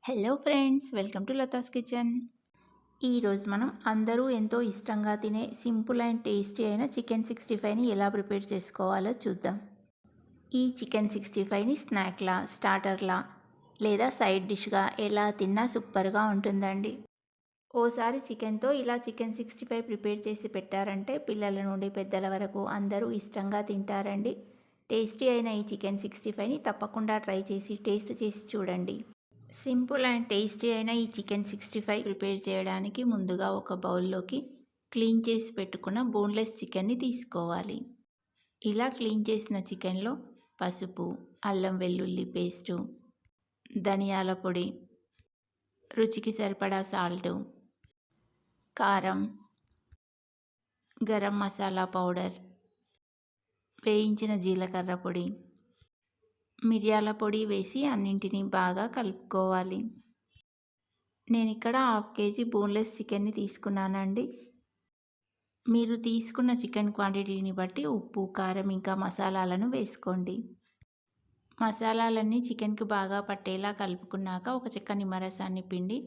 Hello friends, welcome to Latha's kitchen. ఈరోజు మనం అందరూ ఎంతో ఇష్టంగా తినే సింపుల్ అండ్ టేస్టీ అయిన చికెన్ 65ని ఎలా ప్రిపేర్ చేసుకోవాలో చూద్దాం. ఈ చికెన్ 65ని స్నాక్లా, స్టార్టర్లా లేదా సైడ్ డిష్గా ఎలా తిన్నా సూపర్గా ఉంటుందండి. ఓసారి చికెన్తో ఇలా చికెన్ 65 ప్రిపేర్ చేసి పెట్టారంటే పిల్లల నుండి పెద్దల వరకు అందరూ ఇష్టంగా తింటారండి. టేస్టీ అయిన ఈ చికెన్ 65ని తప్పకుండా ట్రై చేసి టేస్ట్ చేసి చూడండి. సింపుల్ అండ్ టేస్టీ అయిన ఈ చికెన్ 65 ప్రిపేర్ చేయడానికి ముందుగా ఒక బౌల్లోకి క్లీన్ చేసి పెట్టుకున్న బోన్లెస్ చికెన్ని తీసుకోవాలి. ఇలా క్లీన్ చేసిన చికెన్లో పసుపు, అల్లం వెల్లుల్లి పేస్టు, ధనియాల పొడి, రుచికి సరిపడా సాల్టు, కారం, గరం మసాలా పౌడర్, వేయించిన జీలకర్ర పొడి, మిరియాల పొడి వేసి అన్నింటినీ బాగా కలుపుకోవాలి. నేను ఇక్కడ 1/2 కేజీ బోన్లెస్ చికెన్ని తీసుకున్నానండి. మీరు తీసుకున్న చికెన్ క్వాంటిటీని బట్టి ఉప్పు, కారం ఇంకా మసాలాలను వేసుకోండి. మసాలాలన్నీ చికెన్కి బాగా పట్టేలా కలుపుకున్నాక ఒక చెక్క నిమ్మరసాన్ని పిండి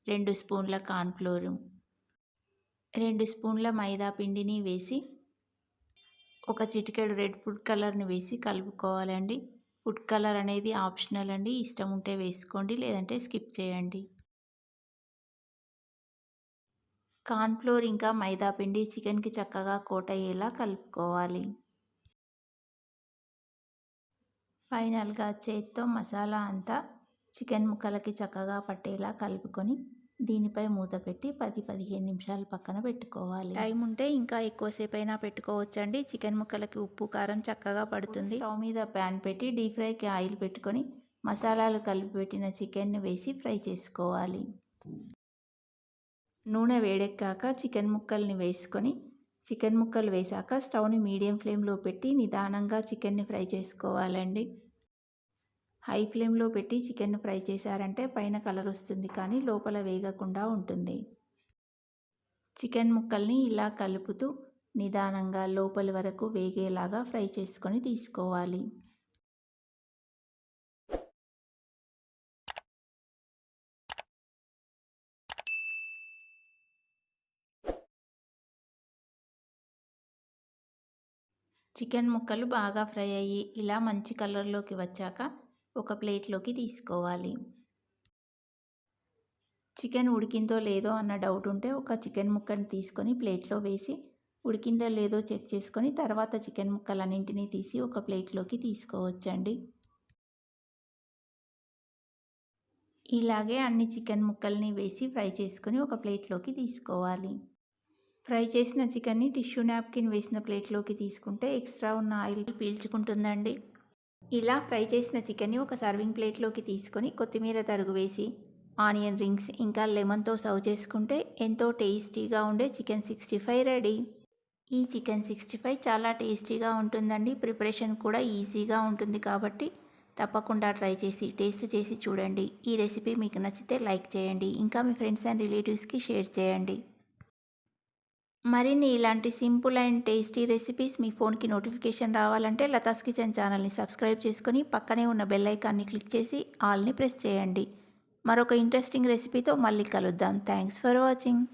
2 స్పూన్ల కార్న్ఫ్లోరు, 2 స్పూన్ల మైదా పిండిని వేసి ఒక చిటికెడు రెడ్ ఫుడ్ కలర్ని వేసి కలుపుకోవాలండి. ఫుడ్ కలర్ అనేది ఆప్షనల్ అండి, ఇష్టం ఉంటే వేసుకోండి లేదంటే స్కిప్ చేయండి. కార్న్ఫ్లోర్ ఇంకా మైదా పిండి చికెన్కి చక్కగా కోట్ అయ్యేలా కలుపుకోవాలి. ఫైనల్గా చేత్తో మసాలా అంతా చికెన్ ముక్కలకి చక్కగా పట్టేలా కలుపుకొని దీనిపై మూత పెట్టి 10-15 నిమిషాలు పక్కన పెట్టుకోవాలి. టైం ఉంటే ఇంకా ఎక్కువసేపు అయినా పెట్టుకోవచ్చండి. చికెన్ ముక్కలకి ఉప్పు కారం చక్కగా పడుతుంది. స్టవ్ మీద ప్యాన్ పెట్టి డీప్ ఫ్రైకి ఆయిల్ పెట్టుకొని మసాలాలు కలిపి పెట్టిన చికెన్ని వేసి ఫ్రై చేసుకోవాలి. నూనె వేడెక్కాక చికెన్ ముక్కల్ని వేసుకొని చికెన్ ముక్కలు వేశాక స్టవ్ని మీడియం ఫ్లేమ్లో పెట్టి నిదానంగా చికెన్ని ఫ్రై చేసుకోవాలండి. హై ఫ్లేమ్లో పెట్టి చికెన్ ఫ్రై చేశారంటే పైన కలర్ వస్తుంది కానీ లోపల వేగకుండా ఉంటుంది. చికెన్ ముక్కల్ని ఇలా కలుపుతూ నిదానంగా లోపలి వరకు వేగేలాగా ఫ్రై చేసుకొని తీసుకోవాలి. చికెన్ ముక్కలు బాగా ఫ్రై అయ్యి ఇలా మంచి కలర్లోకి వచ్చాక ఒక ప్లేట్లోకి తీసుకోవాలి. చికెన్ ఉడికిందో లేదో అన్న డౌట్ ఉంటే ఒక చికెన్ ముక్కని తీసుకొని ప్లేట్లో వేసి ఉడికిందో లేదో చెక్ చేసుకొని తర్వాత చికెన్ ముక్కలన్నింటినీ తీసి ఒక ప్లేట్లోకి తీసుకోవచ్చండి. ఇలాగే అన్ని చికెన్ ముక్కల్ని వేసి ఫ్రై చేసుకొని ఒక ప్లేట్లోకి తీసుకోవాలి. ఫ్రై చేసిన చికెన్ని టిష్యూ నాప్కిన్ వేసిన ప్లేట్లోకి తీసుకుంటే ఎక్స్ట్రా ఉన్న ఆయిల్ పీల్చుకుంటుందండి. ఇలా ఫ్రై చేసిన చికెన్ని ఒక సర్వింగ్ ప్లేట్లోకి తీసుకొని కొత్తిమీర తరుగు వేసి ఆనియన్ రింగ్స్ ఇంకా లెమన్తో సర్వ్ చేసుకుంటే ఎంతో టేస్టీగా ఉండే చికెన్ 65 రెడీ. ఈ చికెన్ 65 చాలా టేస్టీగా ఉంటుందండి. ప్రిపరేషన్ కూడా ఈజీగా ఉంటుంది కాబట్టి తప్పకుండా ట్రై చేసి టేస్ట్ చేసి చూడండి. ఈ రెసిపీ మీకు నచ్చితే లైక్ చేయండి, ఇంకా మీ ఫ్రెండ్స్ అండ్ రిలేటివ్స్కి షేర్ చేయండి. మరిన్ని ఇలాంటి సింపుల్ అండ్ టేస్టీ రెసిపీస్ మీ ఫోన్కి నోటిఫికేషన్ రావాలంటే లతాస్ కిచెన్ ఛానల్ని సబ్స్క్రైబ్ చేసుకొని పక్కనే ఉన్న బెల్ ఐకాన్ని క్లిక్ చేసి ఆల్ని ప్రెస్ చేయండి. మరొక ఇంట్రెస్టింగ్ రెసిపీతో మళ్ళీ కలుద్దాం. Thanks for watching.